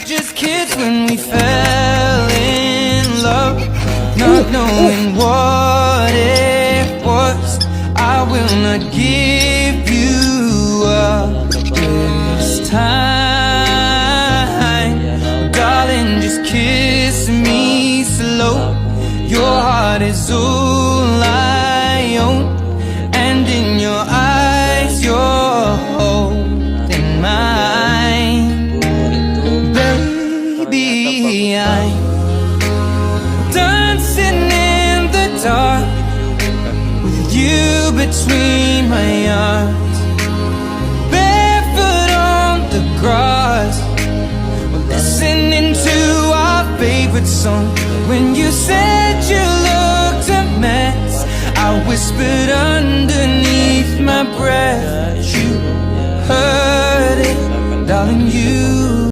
just kids when we fell in love, not knowing what it was. I will not give you up this time, darling, just kiss me slow. Your heart is all I own, and in your eyes you're holding mine. Baby, I'm dancing in the dark with you between my arms, barefoot on the grass, we're listening to our favorite song. When you said you looked a mess, I whispered underneath my breath, you heard it, darling, you